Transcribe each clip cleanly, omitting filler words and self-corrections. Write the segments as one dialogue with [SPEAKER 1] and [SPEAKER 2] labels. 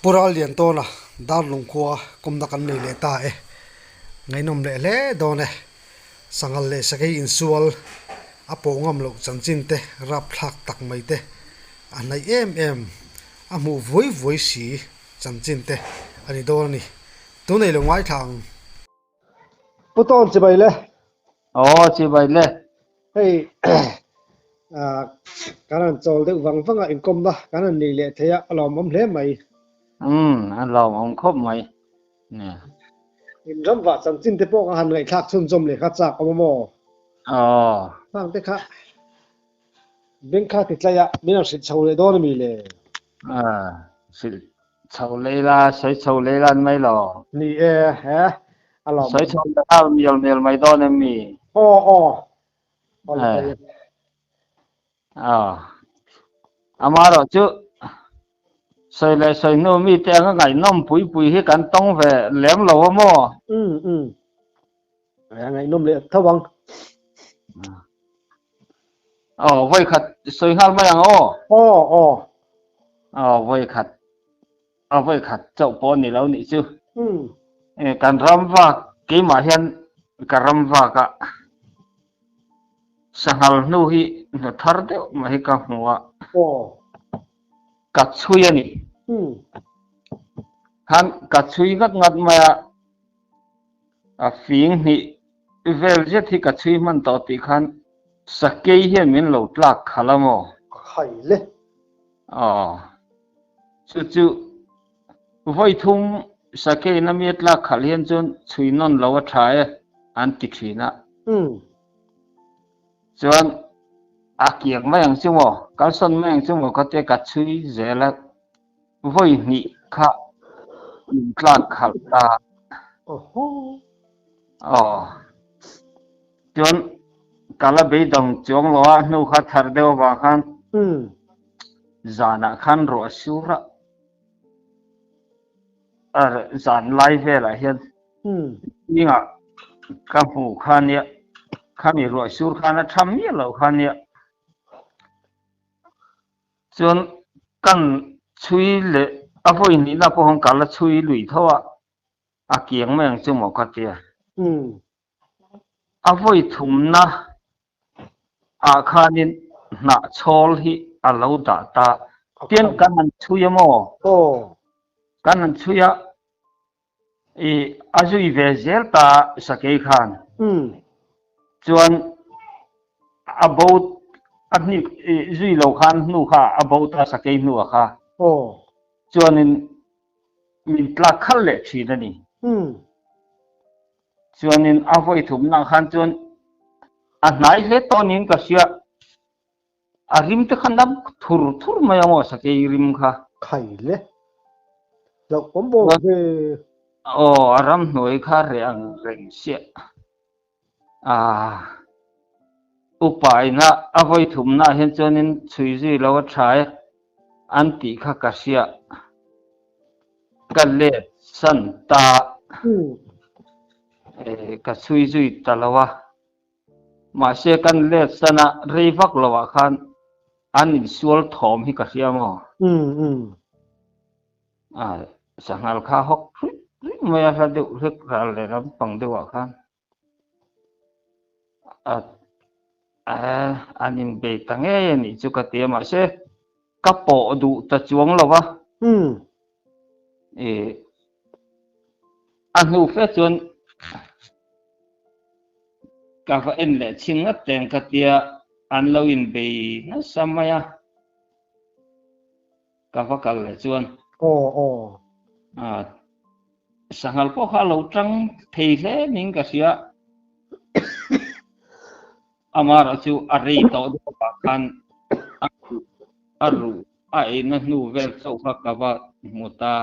[SPEAKER 1] pura lian to na dar lung khuwa kumna kan nei le ta e ngai nom le le do ne sangal le sakai insual apo ngam lo chanchin te rap thak tak mai te anai em amu voi si chanchin te ani do ni tu nei lo ngai thang puton che bai le
[SPEAKER 2] Chị vậy lệ.
[SPEAKER 1] hey à kanan chol de wang wanga income da kanan nei le theya alom om hle mai
[SPEAKER 2] Anh lòng ông khóc mày. Nè.
[SPEAKER 1] in ram wa chanchin te po han ngai thak chun chom le kha chak omo
[SPEAKER 2] Ồ,
[SPEAKER 1] phang te kha ben kha ti tlaya mina sit chole do mi le
[SPEAKER 2] à, sự sầu lê la, sấy sầu lê lan mấy lò.
[SPEAKER 1] ni e ha alom
[SPEAKER 2] Sấy sầu lê la, miel mày đó nè mì.
[SPEAKER 1] o ol
[SPEAKER 2] À,
[SPEAKER 1] pai
[SPEAKER 2] à, mà rồi chứ. Sấy lê sấy nô mì tiếng ngày nông bùi hi cảnh tông về lém lầu mò.
[SPEAKER 1] ngai nom le thawang
[SPEAKER 2] Vậy khát, sấy hal mày ăn
[SPEAKER 1] o
[SPEAKER 2] vậy khát, chậu bò nì lâu nì chứ.
[SPEAKER 1] mm
[SPEAKER 2] Cảnh ram va, kì mà hiền, cả ram va cả. Sangal nu hi, nó thar đeo mà hi cả hoa.
[SPEAKER 1] o
[SPEAKER 2] Katsuya ni.
[SPEAKER 1] mm
[SPEAKER 2] Han katsui ngat maya a fing ni vel jet hi katsui man to ti khan sakei hian min lo tlak khalamo
[SPEAKER 1] khai le
[SPEAKER 2] chu voi thum sakei na mi tlak khal hian chun chui non lo a thae an ti thina chuan a kiak mayang chumo kalson mayang chumo ka te katsui zela voi ni kha tlak khal ta
[SPEAKER 1] oho
[SPEAKER 2] chuan kala be dong chong lo a nu kha thar deuh wa khan zana khan ro sura ar zan lai vela hian ninga ka hmu khan ya khami ro sur khan a tham mi lo khan ya chuan kan chui le a voi ni na po hong kala chui lui thawa a kiang meng chu mo ka tia a voi thum na a khanin na chol hi a lo da ta tian kan an chuya mo
[SPEAKER 1] o
[SPEAKER 2] kan an chuya azui ve zel ta sakei khan chuan about ani zui lo khan nu kha about ta sakei nu kha
[SPEAKER 1] o
[SPEAKER 2] chuanin min tla khal le thina ni chuanin a voi thum na khan chuan a hnai hle tonin ka sia a rim te khan dam thur mai amo sakei rim kha
[SPEAKER 1] khai le lo ombo ve
[SPEAKER 2] aram noi kha re ang reng sia upai na a voi thum na hen chuanin chui zui lo a thai an ti kha ka sia ka le san ta ka chui zui talawa ma se kan le sana reivak lawa khan an in sual thom hi ka sia mo sangal kha hok maya sa de hek kal le ram pang de wa khan anin be tange ni chu ka te ma se ka po du ta chuang lawa anu fe chuan ka va en le chinga teng ka tia an lo in be na samaya ka va kal le chuan
[SPEAKER 1] o
[SPEAKER 2] sangal po kha lo tang thei hle ning ka sia amara chu ari to do pa khan aru ai na nu vel so kha ka va muta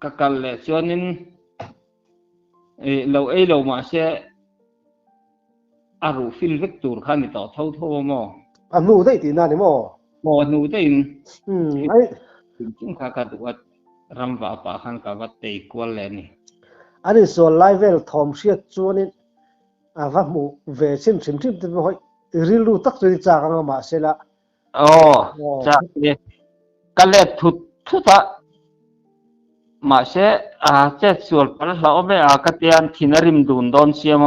[SPEAKER 2] ka kal le chuanin lo ma se aru fil vector khan ni to tho mo
[SPEAKER 1] anu dei ti na ni mo
[SPEAKER 2] mo nu te in
[SPEAKER 1] ai
[SPEAKER 2] chung kha ka du ram va pa khan ka va te kwal le ni
[SPEAKER 1] ani so level thom sia chuanin a va mu ve chim te hoi rilu tak chu cha ka ma se la
[SPEAKER 2] cha ye cái lệ thụt thụt ta mà sẽ chết suốt phải là ôm cái tiền thì nó rim đun đón xem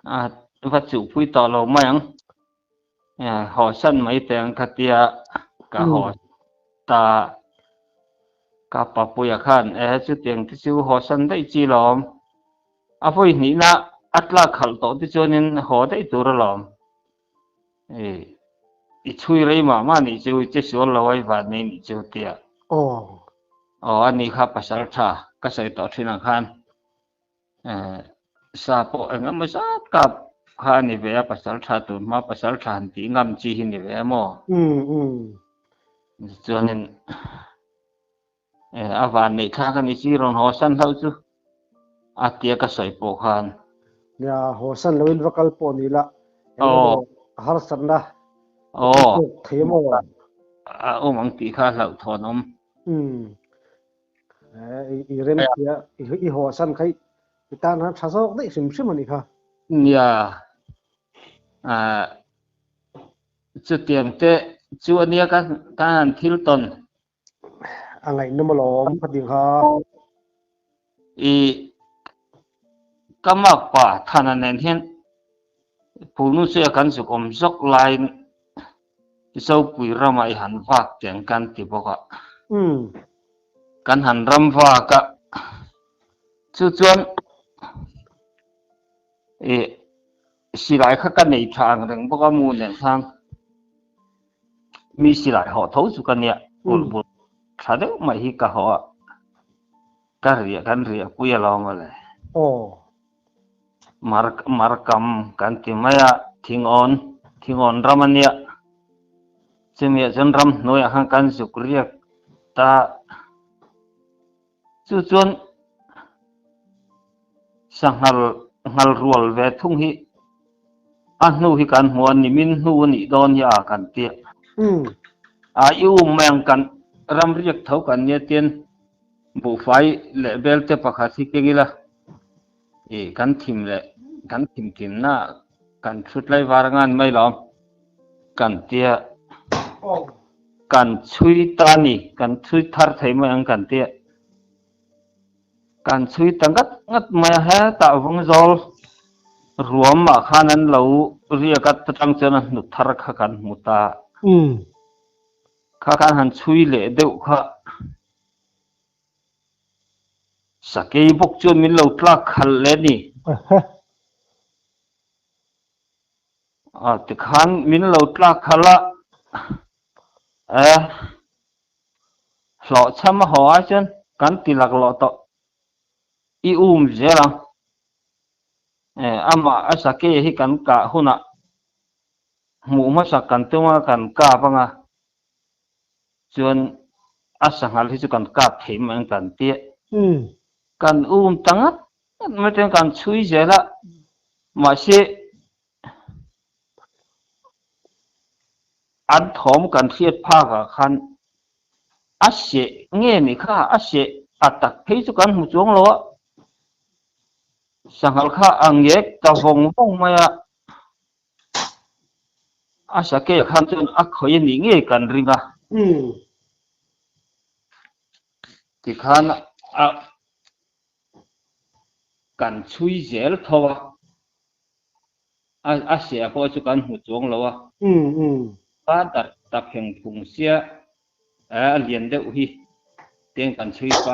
[SPEAKER 2] mà vật chủ phui tỏ lâu mấy anh họ sân mấy tiền cái tiền cả họ ta cả bà bùi khan chú tiền thì chú họ sân đấy chi lắm vui nhỉ na atla khal to thì cho nên họ đấy tụi lắm ít chui lấy mà nị chú chết suốt lâu ấy và nên nị chú tiền anh đi khắp pasal cha cái sai tỏ thiên khan sa po ngam sát cặp khan ni về pasal cha tu mà pasal cha thì ngam chi hin ni về mo cho nên van này khang cái ni chỉ ron họ sân thâu chú tia cái sai po khan
[SPEAKER 1] ya hosan lewin vakal po nila har sanda themo
[SPEAKER 2] mang tí khá lậu thon ông
[SPEAKER 1] irem kia i hosan khai kita na thasok dei sim sim ani kha
[SPEAKER 2] ya chú tiền te chú anh em các anh thiếu tuần
[SPEAKER 1] angai numalom phating kha
[SPEAKER 2] cái mặc quả thằng anh hiện phụ nữ sẽ cần sự công dốc lại sau quỷ ra mày hẳn vạc tiền can thì bọc can hẳn ram vạc cả chú chuan xí lại khắc cái này thang đừng bọc mua nền thang mi xí lại họ thấu chú cái này bột thà đấy mày hi cả họ cái rìa quỷ lo mà lại markam kan timaya thingon ramania chemia janram noya hang kan sukriya ta chu chuan sanghal ngal rual ve thung hi nu hi kan huan ni min nu ni don ya kan ti yu meng kan ram riak thau kan ne ten bu fai le bel te pakha thi kegila kan thim na kan thut lai warangan mai lom kan tia kan chui ta ni kan chui thar thei mai ang kan tia kan chui tangat ngat mai ha ta vong zol ruam ma khanan lo ria kat tang chana nu thar kha kan muta kha kan han chui le deuh kha sakei bok chu min lo tlak khal le ni thì khan min lo tlak khala lo chama ho a chen kan tilak lo to I zela ama asake hi kan ka huna mu ma sa kan tuma kan ka banga chuan asangal hi chu kan ka them ang kan tie kan tangat ma ten kan chui zela ma se an thom kan thiet pha ka khan ase nge ni kha ase atak phei chu kan hu chuang lo sangal kha angek ta vong maya asake khan chun a khoi ni nge kan ringa ti khan kan chui zel thowa ase po chu kan hu chuang lo pa ta pheng phung sia lian deuh hi ten kan chui pa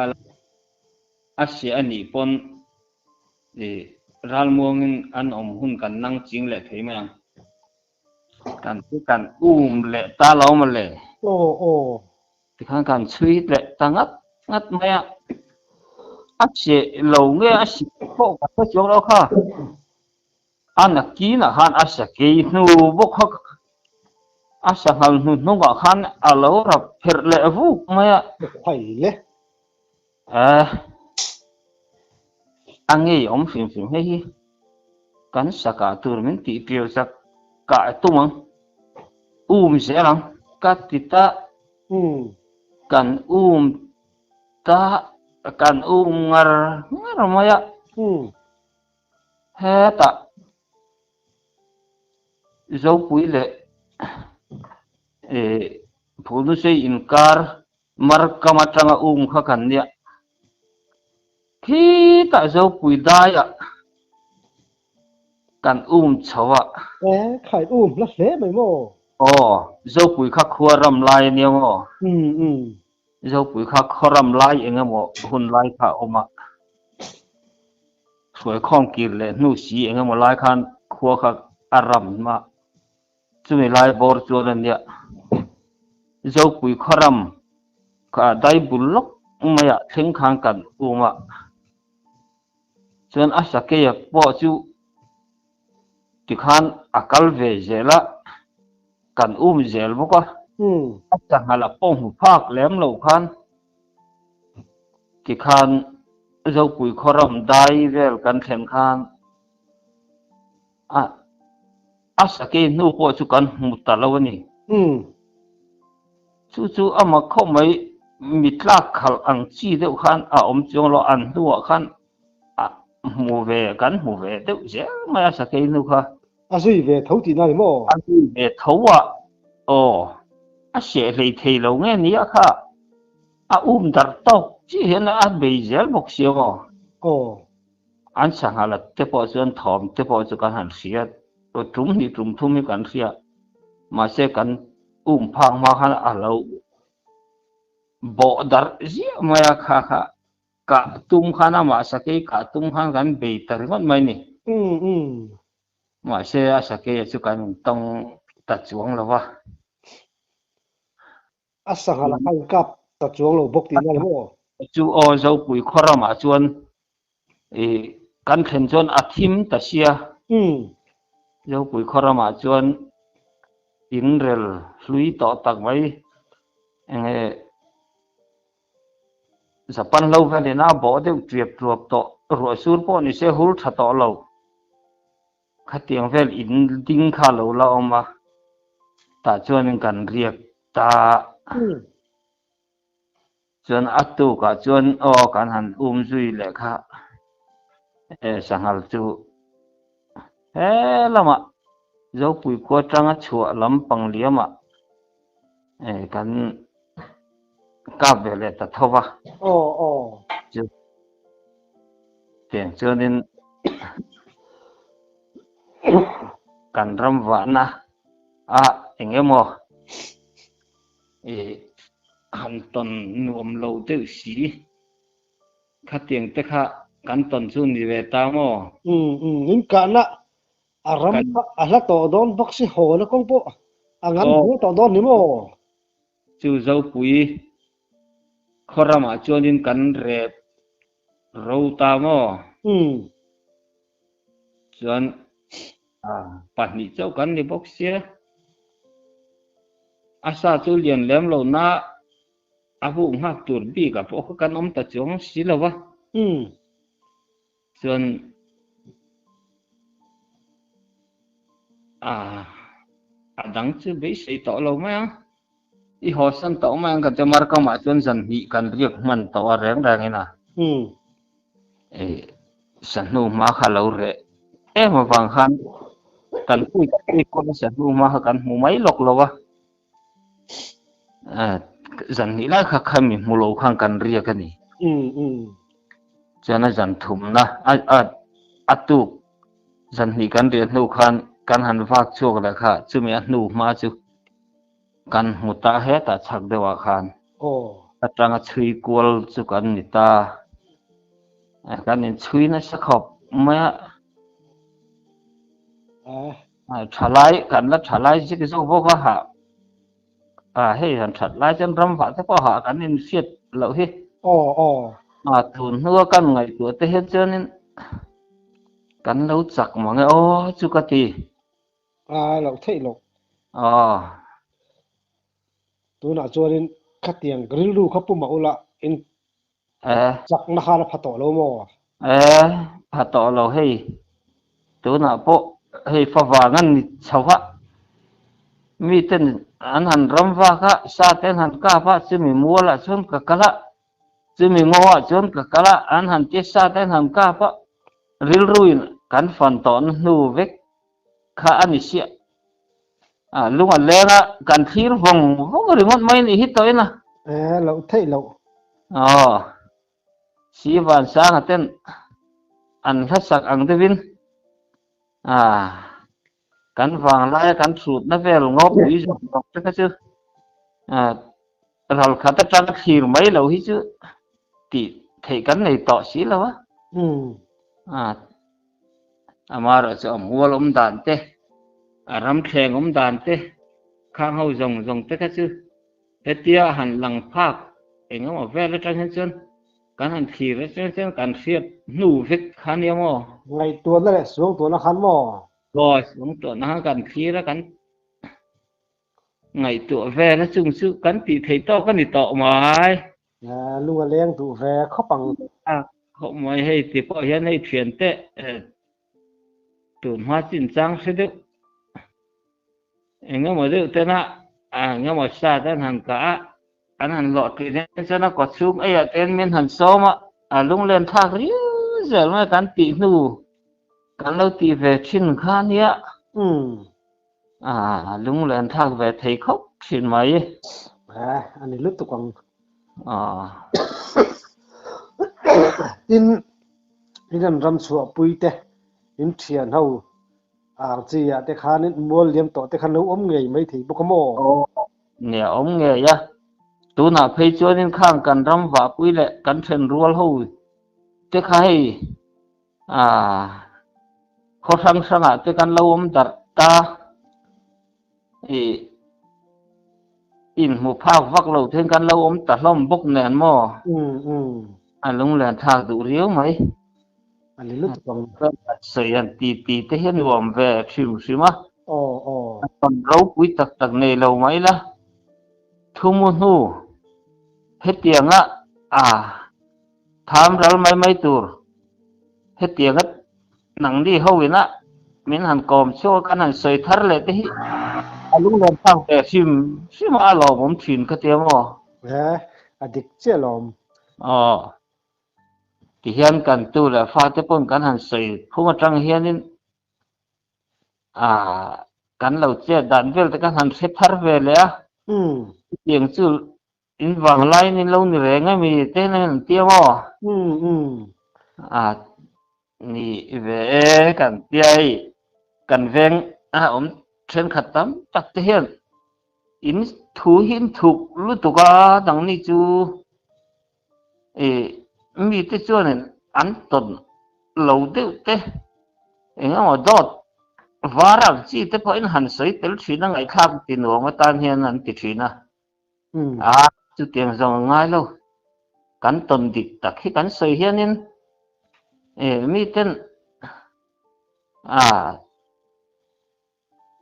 [SPEAKER 2] ase ani pon ral muangin an hun kan nang ching le thei mang kan le ta lo ma le ti kan chui le ta ngat maya ase lo nge ase po ka chuang lo kha ana ki na han asa ke nu bo kha asa hal nu ga khan alo ra pher le vu maya
[SPEAKER 1] thai le
[SPEAKER 2] ange om phim hi kan saka tur min ti pil sak ka tumang selang katita kan ta kan ngar maya heta zo pui le phunu se inkar mar kamatanga kha kan nia khi ta zo pui dai a kan chawa
[SPEAKER 1] khai lắc lẽ mày mò
[SPEAKER 2] zo pui kha khua ram lai nia mo
[SPEAKER 1] ừ
[SPEAKER 2] zo pui kha khoram lai enga mo hun lai kha oma soi khom kir le nu si enga mo lai khan khua kha aram ma chumi lai bor chuan nia zo pui khoram ka dai bulok maya theng khang kan uma chuan a sake ya po chu ti khan akal ve zela kan zel boka
[SPEAKER 1] ừ
[SPEAKER 2] a changala pong hu phak lem lo khan ti khan zo pui khoram dai vel kan thlen khan a sake nu po chu kan mu ta lo ni
[SPEAKER 1] ừ
[SPEAKER 2] chu ama kho mai mitlak khal ang chi deuh khan a om chong lo an nuwa khan a mu ve kan mu ve deuh zel mai a sake nu kha
[SPEAKER 1] à gì về thấu thì này mò
[SPEAKER 2] a ni ve thowa a se lei thei lo nge ni a kha a dar tok chi hian a be zel bok siaw
[SPEAKER 1] ồ
[SPEAKER 2] an sangala te po chuan thom te po chu kan han hriat trum ni trum thum hi kan hria ma se kan phang ma khan a lo bo dar zia maya kha ka tum khana ma sake ka tum khan kan be tar ngot mai ni
[SPEAKER 1] ừ ừ
[SPEAKER 2] ma se a sake chu kan tong ta chuang lawa
[SPEAKER 1] à sang là khai cặp tập chuông lầu bốc thì này mò
[SPEAKER 2] chu o zo pui khora ma chuan e kan thlen chuan a thim ta sia
[SPEAKER 1] ừ
[SPEAKER 2] zo pui khora ma chuan in rel hlui to tak mai enge zapan lo ve na bo de triep truap to ro sur po ni se hul tha to lo khatiang vel in ding kha lo la oma ta chuan kan riak ta
[SPEAKER 1] ừ
[SPEAKER 2] chuan atu ka chuan kan han zui le kha sangal chu he lama zo pui ko tanga chua lampang liama kan ka vele ta thowa
[SPEAKER 1] ồ ồ
[SPEAKER 2] chu tiang chuanin kan ram wa na engemaw han ton nuam lo deuh si khatiang te kha kan ton chu ni ve ta mo
[SPEAKER 1] ừ ừ những cả nè à ram
[SPEAKER 2] kan
[SPEAKER 1] à là tổ đón bác sĩ hồ nó không bộ à ngắn
[SPEAKER 2] o
[SPEAKER 1] bố tổ đón nín mò
[SPEAKER 2] chu zo pui khorama chuanin kan rep ro ta mo
[SPEAKER 1] ừ
[SPEAKER 2] chuan pahnih chau kan ni bawk sia asa chu lian lem lo na a hu ngak tur bi ka pawh kha kan om ta chuang si lowa
[SPEAKER 1] ừ
[SPEAKER 2] chuan dang chu be sei to lo mai i ho san to mai kan te mar ka ma chuan zan hi kan riak man to a reng reng ina
[SPEAKER 1] ừ
[SPEAKER 2] san nu ma kha lo re ma wang khan kan pui ka ti ko san nu ma kha kan mu mai lok lowa zan ni lai kha khami mu lo khang kan riak ani
[SPEAKER 1] ừ ừ
[SPEAKER 2] chana zan thum na atu zan ni kan riak nu khan kan han vak chuak la kha chumi a nu ma chu kan muta he ta chak dewa khan
[SPEAKER 1] ồ
[SPEAKER 2] atanga chui kual chu kan ni ta kan in chui na sakhop ma thalai kan la thalai chi ki zo bo ka ha hei han thalai chan ram va te ko ha kan in siat lo hi
[SPEAKER 1] ồ ồ
[SPEAKER 2] thun hua kan ngai tu te he chanin kan lo chak ma nge chu ka ti
[SPEAKER 1] lộc thấy lộc
[SPEAKER 2] ờ
[SPEAKER 1] tôi nói cho nên khát tiền grill lu khắp bụng máu là in chắc nó hà là phát tổ lâu mò
[SPEAKER 2] pha to lo hei tu na po hei fa wa ngan ni chawa mi ten an han ram wa kha sa ten han ka pa chumi mua la chun ka kala chumi ngowa chun ka kala an han ti sa ten han ka pa ril ruin kan fan ton nu vek kha ani sia lúc mà lên á cần thir vòng không có remote mấy này hít tới nè
[SPEAKER 1] lâu thấy lâu
[SPEAKER 2] si van sang à tên ăn khách sạc ăn thế vin cắn vàng lại cắn sụt nó về ngóp quý rồi chắc cái chứ rồi khát trăng khỉ mấy lâu hít chứ thì thấy cắn này tỏ xí lâu á mà rồi sẽ mua lắm đàn thế ram khen lắm đàn thế khang hậu rồng thế cái chứ thế tia hẳn lằng phạc anh mà về lên trăng chân cắn hẳn khỉ lên chân cắn xiết nụ vết khăn em mà
[SPEAKER 1] ngày tuần đó lại xuống tuần nó khăn mò
[SPEAKER 2] rồi xuống tuần nó cắn khỉ đó cắn ngày tụi về nó chung sự cắn thì thấy to cắn thì to mà
[SPEAKER 1] lúc mà lên tụ về khóc bằng
[SPEAKER 2] không mấy hay thì có hiện hay chuyển tệ tuần hoa chín trang sẽ được anh mà được tên nghe mà xa tên hẳn cả anh hẳn lọt thì nên cho nó có xuống ấy tên miền hẳn sâu mà lúc lên thác ríu giờ mà cắn tỉ nụ cắn lâu tỉ về chín khan nhá lúc lên thác về thấy khóc chín mấy
[SPEAKER 1] anh ấy lúc tụ còn in làm ram sủa bùi tê in thiền hậu chi te khan in mua liêm tổ te khan nấu ốm nghề mấy thì bốc mò
[SPEAKER 2] nè ông nghe ya tu na phê cho nên khang cần ram và bùi lệ cần chân ruột hậu te khai khó sang sang te cần lâu ông đặt ta in một phao vác lâu thêm cần lâu ông đặt lom bốc nền mò lúc lên thác đủ riếu mấy
[SPEAKER 1] anh ấy lúc tụ còn
[SPEAKER 2] sợi anh tì te hiện luồng về xỉu xỉu mà
[SPEAKER 1] ồ
[SPEAKER 2] còn rau quý tặc này lâu mấy là thu mua nu hết tiền tham ra mấy tour hết tiền nặng đi hậu vậy á mình hàn còm cho cái này sợi thắt lại thế lúc lên thang để sim sim alo bấm chìm cái tiếng mà
[SPEAKER 1] dik che lom
[SPEAKER 2] thì hiện cần tu là pha tới bốn cái hàn sợi không có trăng hiện nên cái lâu che đàn về cái hàn sẽ thắt về lẽ tiếng chữ in vàng lai nên lâu nữa ngay mình tên này tiếng ni về cần tiai cần ven trên khát tắm tắc thế hiện in thu hin thục lu tu ka dang ni chu mi te chu này an ton lâu te te mà dot varak chi te po in han soi tel thina ngai khak ti no ma tan hian an ti thina chu tiang zong ngai lo kan ton dik tak hi kan soi hianin mi ten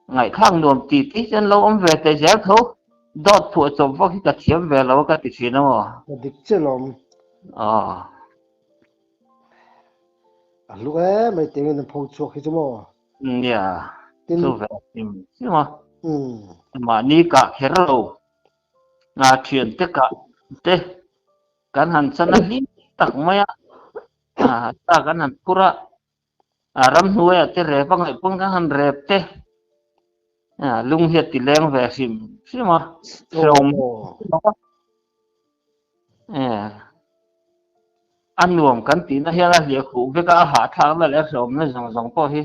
[SPEAKER 2] ngày khác nuông tì tí chân lâu ông về tới giáo thấu đọt phụ chồng vào khi cả thiếm về lâu cả tỷ chuyện đó mà
[SPEAKER 1] dik che lom lúc ấy mấy tiếng nó phong chuột khi chứ mò
[SPEAKER 2] số về tìm chứ mà ni cả khi lâu chuyện tất cả thế cái hắn chân nó hít tắc mấy ta cái hắn pura ram nuôi thế rep ngay pun cái hắn rep thế lung hiệt thì lên về xìm chứ mà sớm ăn nuông cắn tí nó hiện là liệt cụ với cả hạ thang là lẽ sớm nó giống giống có hi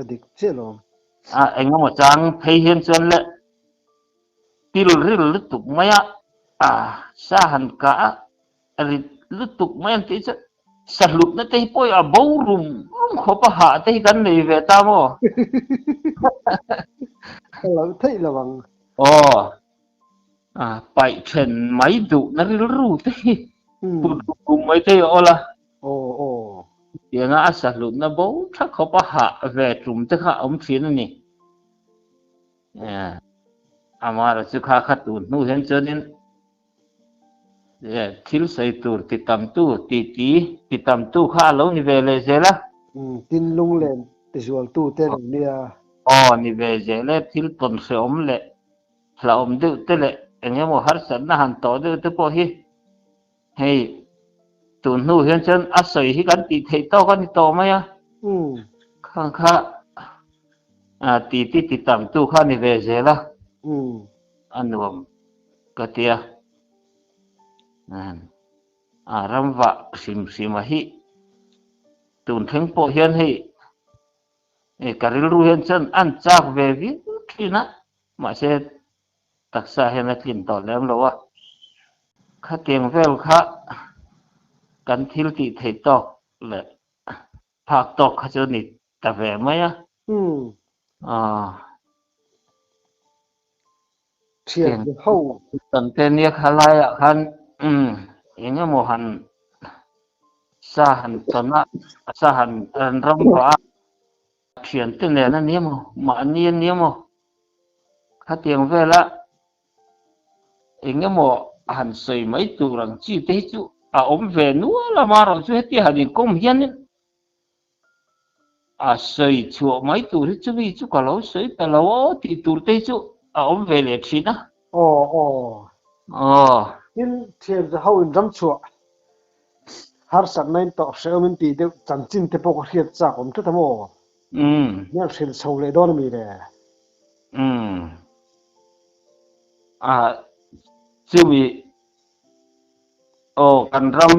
[SPEAKER 1] dik che lom
[SPEAKER 2] anh mà trang thấy hiện chân lệ til ril lít tục mấy sa hẳn cả lít tục mấy anh tí chứ sạt lụt nó thấy bôi bấu rùm khó có hạ thấy cắn này về ta mà
[SPEAKER 1] lâu thấy là bằng
[SPEAKER 2] bảy chân máy dụ nó rú thế cùng mấy thế là tiếng sạt lụt nó bấu chắc khó có hạ về trùm tức hạ ống chiến này mà là sự khác khác tụi nó hiện cho nên thiếu xây tụi thì tầm tu thì tầm tu khá lâu như về lấy là
[SPEAKER 1] tin lung lên thì rồi tu tên nia
[SPEAKER 2] như về là thiếu tuần sẽ ôm lệ là ôm được thế lệ anh em một hát sẵn là hàng tổ được tới bao hi hay tụi nó hiện chân sợi hi cái thì thấy to cái to mấy khang khá ti tam tu khan ni ve je la anuam ka tia ram va sim hi tun theng po hian hi karil ru hian chan an chak ve vi thina ma se taksa hian a tlin to lem lo wa kha tiang vel kha kan thil ti thei tok le phak tok kha chu ni ta ve mai a
[SPEAKER 1] thiền hậu
[SPEAKER 2] tận tên nia khá lai ạ khan inga mo han sa han tona sa han ram pa thiền tên này nó niêm mà niên niêm khá tiếng về là inga mo han soi mấy tu rằng chi tế chu về nữa là mà rồi chu hết tia hadin công hiền soi chu mấy tu thì chu vi chu cả lâu soi cả lâu thì tu tế chu về lệ chi na
[SPEAKER 1] in thiền hậu in rắm chùa har sat nain to se min ti de chan chin te pok hiat cha om ta mo nya thil chho le don mi de
[SPEAKER 2] chu vi kan ram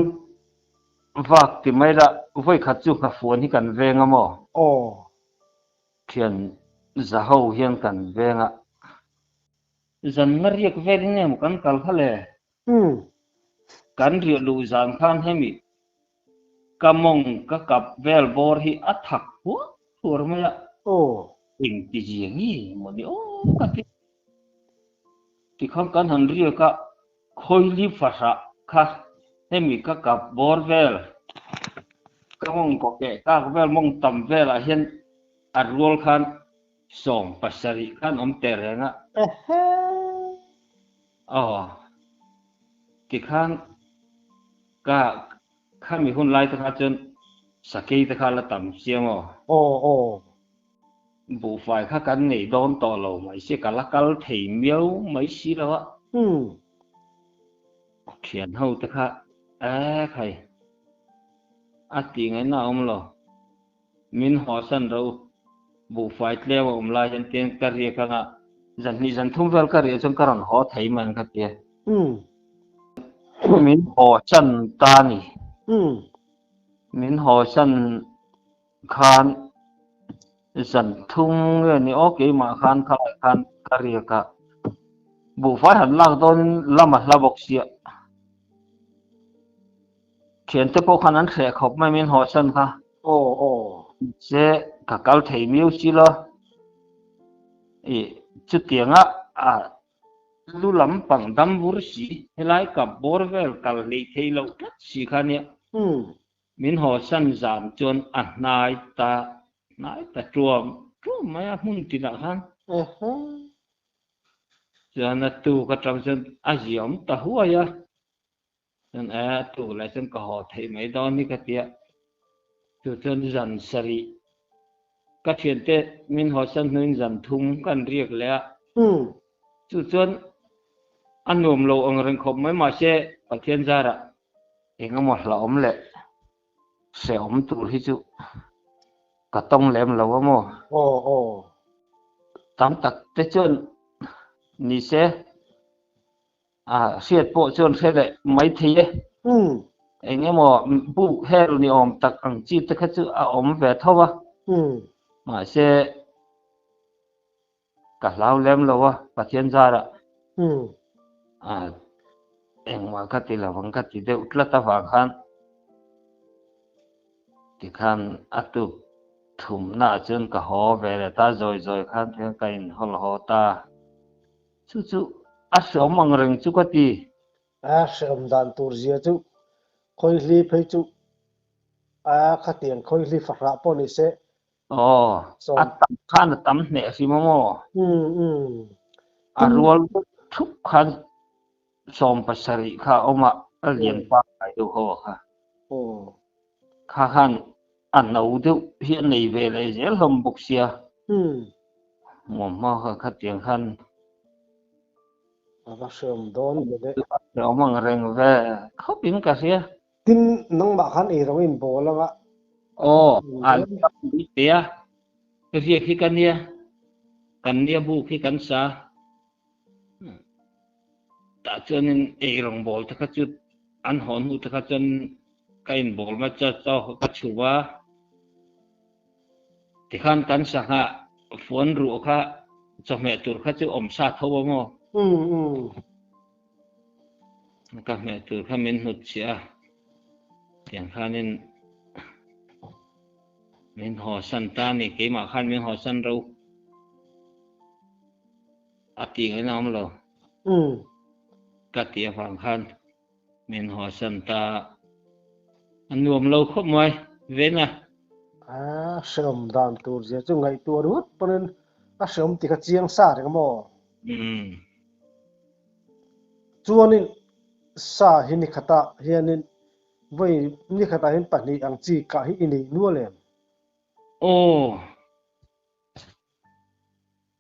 [SPEAKER 2] vak ti mai ra voi khat chu kha phone hi kan venga mo thian za ho hian kan venga zan na riek ve ni nem kan kal khale kan ri lu zan khan hemi kamong ka kap vel bor hi athak pu tur ma ing ti ji ngi mo ni ka ti kham kan han ri ka khoi li fa sa kha hemi ka kap bor vel kamong ko ke ka vel mong tam vel a hian arwol khan som pasari khan om terenga ti khan ka khan mi hun lai ta kha chen sakei ta kha la tam siang bu fai kha kan nei don to lo mai se kala kal thei miau mai si lo thian ho ta kha khai ti ngai na om lo min ho san ro bu fai tle om lai chen ten ka ri ka nga zan thum vel ka ri chon karan ho thei man kha te min ho chan ta ni min ho chan khan zan thum ni okay ma khan ka ri ka bu fai han lang don lama la bok sia thian te po khan an khe khop mai min ho chan kha se ka kal thei miu chi lo chu tianga lu lam pang dam bur si helai ka bor vel kal le thei lo tat si khania min ho san zam chon nai ta truam mai hun ti na khan chana tu ka tram chen ziom ta huwa ya chen tu la chen ka ho thei mai don ni ka tia tu chen zan sari ka thian te min ho san nun zan thum kan riek le chu chon anom lo ang reng khop mai ma se pathian zara engamo hla om le se om tu hi chu ka tong lem lo mo tam tak te chon ni se siat po chon se le mai thie engamo bu her ni om tak ang chi te kha chu om ve thowa ma se ka lau lem lo wa pathian zara engwa ka ti la wang ka ti de utla ta wa khan ti khan atu thum na chun ka ho ve le ta zoi khan the ka in hol ho ta chu som mang reng chu ka ti
[SPEAKER 1] som dan tur zia chu khoi li phei chu kha tiang khoi li fa ra po ni se
[SPEAKER 2] khan tam ne si mo arwal thuk khan som pasari kha oma alien pa ai do ho kha khan nấu điệu hiện nay về lại dễ lầm bốc xia mà kha tiếng khan
[SPEAKER 1] sớm đón
[SPEAKER 2] để ông mang rèn về không biết cái gì
[SPEAKER 1] tin nông bạc hắn ấy rồi in bố lắm ạ
[SPEAKER 2] đi tia cái việc khi cái nia kan nia bu khi kan sa ta chuanin ei rong bol ta kha chu an hon hu ta kha chun kain bol ma cha cho ka chuwa ti khan kan sa ha phone ru kha cho mẹ tur kha chu om sa tho mo ka mẹ tur kha min hut chia tiang khanin min ho san ta ni ke ma khan min ho san ro ati ngai nam lo ka tia phang khan min ho san ta an nuam lo khop mai ve na
[SPEAKER 1] sớm đàn tour giờ chung ngày tour hút cho nên sớm thì cái chiang xa đấy mà chuan in sa hi ni khata hianin voi ni khata hin pani ang chi ka hi ini nualem
[SPEAKER 2] ô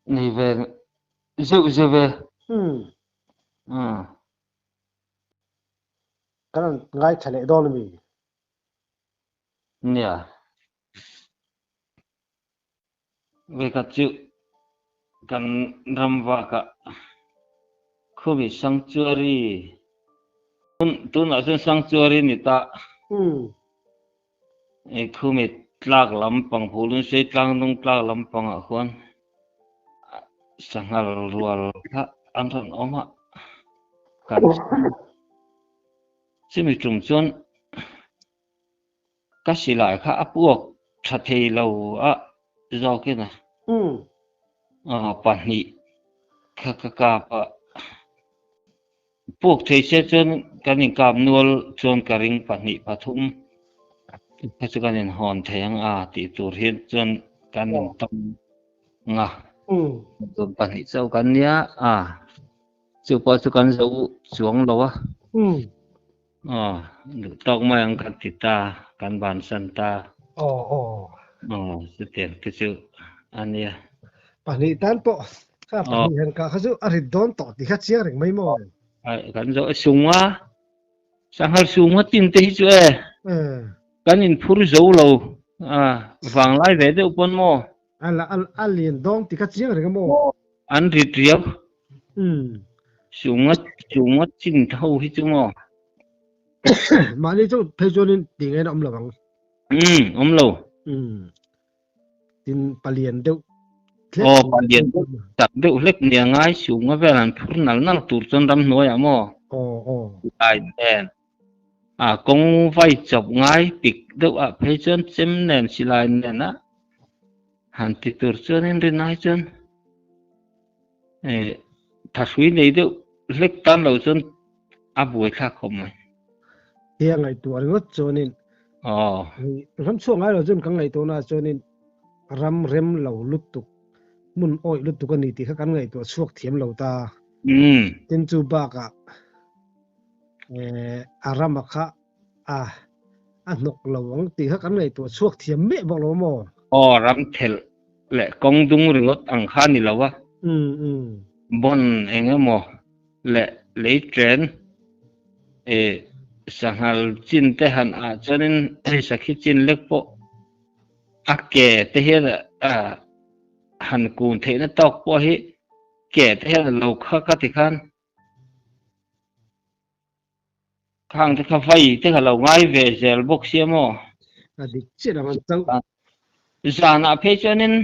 [SPEAKER 2] ni về dịu về
[SPEAKER 1] kan ngai thale don mi
[SPEAKER 2] nè về cả chịu kan ram va ka khubi sanctuary tun ở trên sanctuary ni ta e khumi tlak lampang phulun sei tlang nung tlak lampang a khuan sangal rual kha an ron oma kan simi tum chuan ka silai kha apuak tha thei lo a zo ke na pahnih kha ka pa puak thei se chuan kan in kap nual chuan ka ring pahnih pathum kha chu kan in hon theiang a ti tur hin chuan kan in tam nga chuan pahnih chau kan nia chu pa chu kan zo chuang lo a tok mai ang kan ti ta kan ban san ta chu tian ke chu ania
[SPEAKER 1] pani tan po ka pani han ka khasu ari don to ti kha chiang reng mai mo
[SPEAKER 2] kan zo sunga sanghal sunga tin te hi chu kan in phur zo lo wang lai ve de upon mo
[SPEAKER 1] alien dong ti kha chiang reng mo
[SPEAKER 2] an ri triap sunga chin thau hi chu mo
[SPEAKER 1] mali chu phejonin tingai om lawang
[SPEAKER 2] om lo
[SPEAKER 1] tin palien deuh
[SPEAKER 2] palien tak deuh hlek nia ngai sunga velan phur nal tur chon ram hnuai mo ai ten kong vai chop ngai pik deuh a phechon chem nen silai nen a han ti tur chon in rin nai chon thasui nei deuh hlek tan lo chon a buai kha khom mai
[SPEAKER 1] hiang ngai tuar ngot chonin ram chuang ngai lo chon kang ngai to na chonin ram rem lo lutuk mun oi lutuk ani ti kha kan ngai to chuak thiam lo ta tin chu ba ka arama kha nok lawang ti kha kan ngai to chuak thiam me bang lo mo
[SPEAKER 2] ram thel le kong dung ringot ang kha ni lawa bon engemo le tren sanghal chin te han chonin sakhi chin lek po ke te he han kun the na tok po hi ke te he lo kha ka ti khan khang te kha fai te kha lo ngai ve zel box ye mo
[SPEAKER 1] dik chira man chau
[SPEAKER 2] zana phe chonin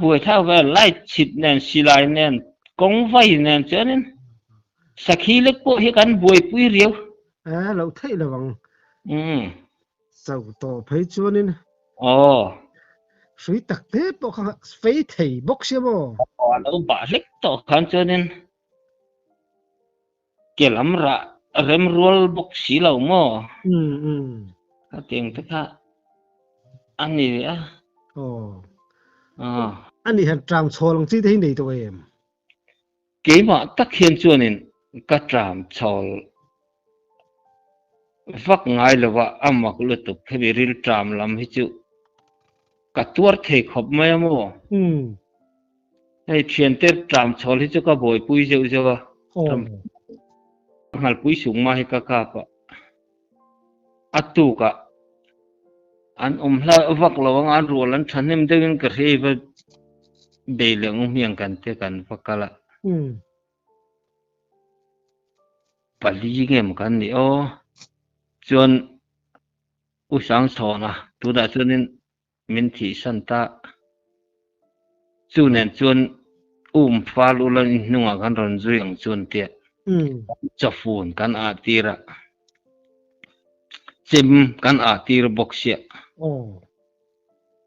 [SPEAKER 2] buai thau ve lai chit nen silai nen kong vai nen chonin sakhi lek po hi kan buai pui riu
[SPEAKER 1] lo thei lawang sau to phei chuanin sui tak te po kha fei thei box ye mo
[SPEAKER 2] lo ba lek to khan chonin kelam ra rem rual box si lo mo ka tiang ta kha ani
[SPEAKER 1] ani han tram cholong chi dei nei to em
[SPEAKER 2] ke ma tak hian chuanin ka tram chol vak ngai lawa amak lutuk khebi ril tram lam hi chu ka tuar thei khop mai mo hei thian te tram chol hi chu ka boi pui zeu zewa ngal pui sung ma hi ka pa atu ka an hla vak lawang an rual an thanem deuin ka rei ba bề lượng miệng cần thế cần phát cả pali game kan ni o chuan u sang chhawna tuda chuanin min thi san ta chu nen chuan fal ulan in hnunga kan ron zui ang chuan tia chafun kan a tira chim kan a tir boxia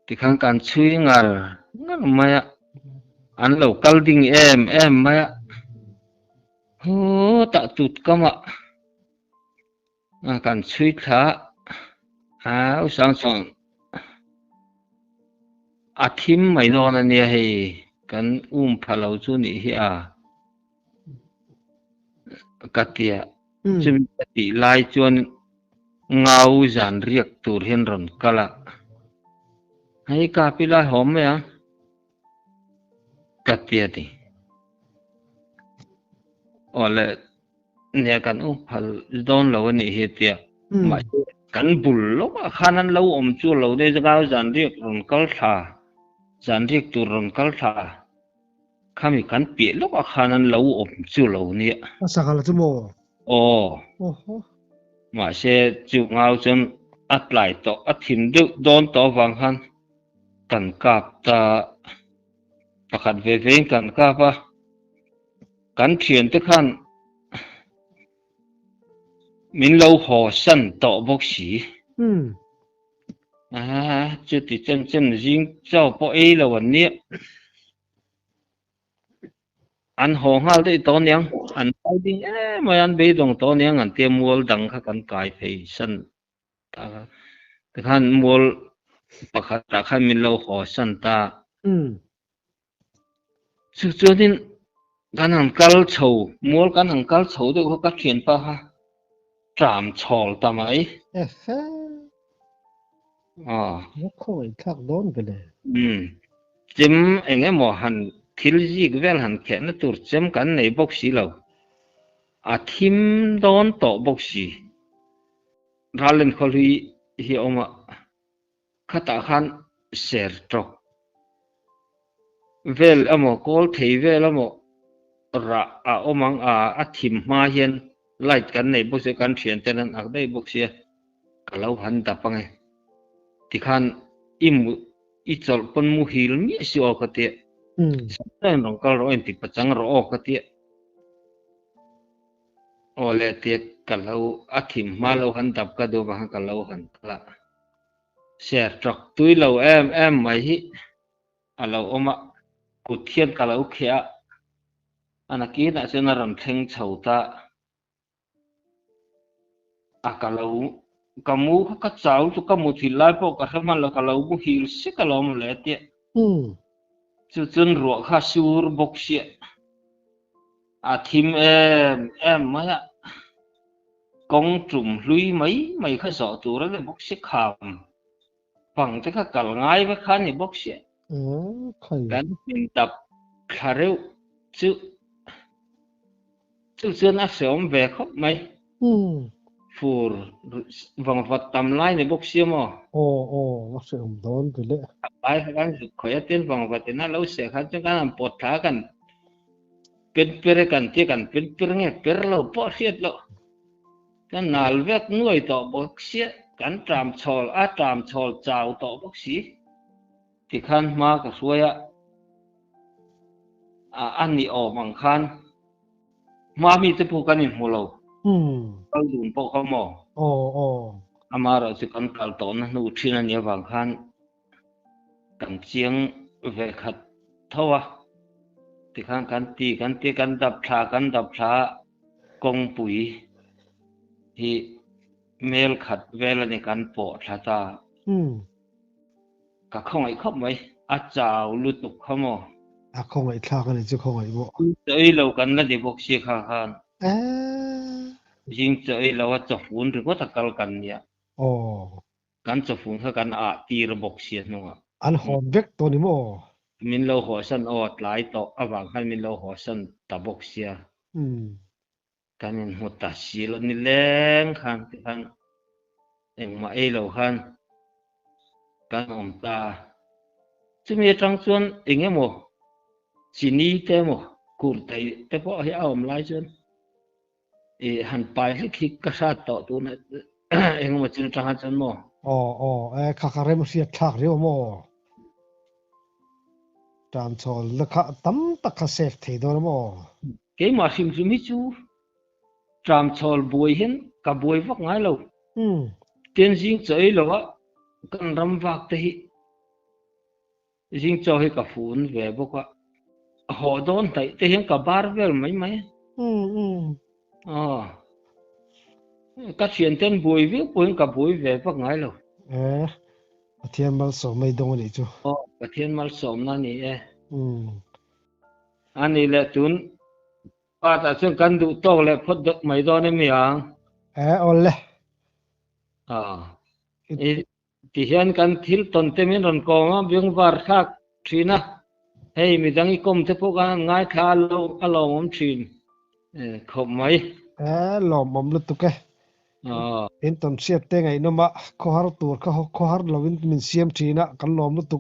[SPEAKER 2] tikhan kan chui ngal maya an lo kal ding em maya ho ta tut kama kan chui tha u sang chhawng a thim mai non ania hei kan phalo chu ni hi a katia chim ti lai chuan ngau zan riak tur hen ron kala hei ka pila hom ya katia ti ole ne kan phal don lo ni hi tia ma kan bul lo khanan lo chu lo de ngau zan riak ron kal tha zan riak tur ron kal tha khami kan pi lo khanan lo chu lo ni
[SPEAKER 1] sakala chu mo
[SPEAKER 2] mà xe chịu ngao chân ắt lại to ắt thìm được đón to vàng han cần cạp ta pakat về về cần cạp à cần thiền tức han mình lâu hồ sân to bốc xí chứ thì chân chân riêng cho bộ ấy là vấn đề anh hồ hal đấy to niang anh tao đi mà anh bị đồng to niang anh tiêm mua đằng khác cần cài phải sân ta tức han mua pakat ta khai mình lâu hồ sân ta sự cho nênกันหังกัลโฉมัวกันหังกัลโฉด้วยเขาก็เขียนป่ะฮะจามฉอลทำไม
[SPEAKER 1] แล้วค่อยทักโดนไปเลย
[SPEAKER 2] จิมเองไอ้หมอหันทิลจีกเวลหันแขนตัวจิมกันในบ็อกซี่เราทิมโดนต่อบ็อกซี่รัลเลนเขาลุยเฮียออกมาขัดขันเสียร์ตกเวลไอ้หมอกอลเทเวลไอ้หมอra omang thim ma hian light kan nei bo se kan thian ten an ak dei bok sia kalau han ta pangai tikhan i chol pon mu hil mi si o ka te sai nong kal ro en ti pachang ro o ka te ole te kalau thim ma lo han tap ka do ba kalau han kala share truck tui lo em mai hi alo oma kuthian kalau khia anaki na sena ram theng chhauta kalau kamu ka chau chu kamu thilai po ka hman lo kalau bu hil se kalom le te chu chun ro kha sur bok sia thim em maya kong trum lui mai kha so tu ra le bok se kham pang te kha kal ngai ba khan ni bok sia kan pin tap khareu chu chứ chưa nó sớm về khóc mấy phur vòng vật tầm lai này bốc xiêm mà
[SPEAKER 1] nó sẽ đón cái lệ
[SPEAKER 2] ai phải giúp khỏe tiền vòng vật thì nó lâu sẽ khác cho cái làm bột thá cần bên bên cần thì cần bên nghe bên lâu bỏ xiết lâu cái nào vét nuôi tọ bốc xiết cần tràm chòl chào tọ bốc xí thì khăn mà cái xuôi ăn đi ổ bằng khăn mami te pu kanin mulo kal dun po ka mo amara si kan kal ton nu thina ni wang khan kan chiang ve khat thawa ti khan kan dap tha kong pui hi mel khat vela ni kan po tha ta ka khong ai khop mai a chaw lu tuk khamo
[SPEAKER 1] không ai thắc cái chứ không ai bộ
[SPEAKER 2] chơi lâu kan la di bok si kha khan jing chơi lâu cho phun rồi có thật kal kan ya kan cho phun kha kan ti ro bok si no
[SPEAKER 1] an hon vek to ni mo
[SPEAKER 2] min lo ho san ot lai to awang khan min lo ho san ta bok sia kan in hot ta si lo ni leng khan eng ma e lo khan kan om ta chumi tang chuan enge mo chini te mo kur tai te po hi aom lai chun han pai khi ka sa to tu na eng mo chin tang chan mo
[SPEAKER 1] khá khá rem riết thạc riêu mò tràm cho lực khá tấm tắc khá sẹp thế đó mò
[SPEAKER 2] ke ma sim su mi chu tram chol bui hin ka bui vak ngai lo tiên jing choi lo wa kan ram vak te hi jing cho hi ka phun ve bo ka ho don tai te hin ka bar vel mai mai ka thiền tên bùi viết bùi cả bùi về bắc ngái rồi
[SPEAKER 1] thiên mal so mai dong ni chu
[SPEAKER 2] ka thiên mal som na ni ani le tun pa ta chung kan du to le phot dok mai do ne mi ang
[SPEAKER 1] ole
[SPEAKER 2] ti hian kan thil ton te min ron ko ma byung var khak thina hei mi dang i kom te po kan ngai kha lo mom thin khom mai
[SPEAKER 1] lom mom lu tu ke in ton siat te ngai no ma kho har tur kho har lovin min siam thina kan lom lu tu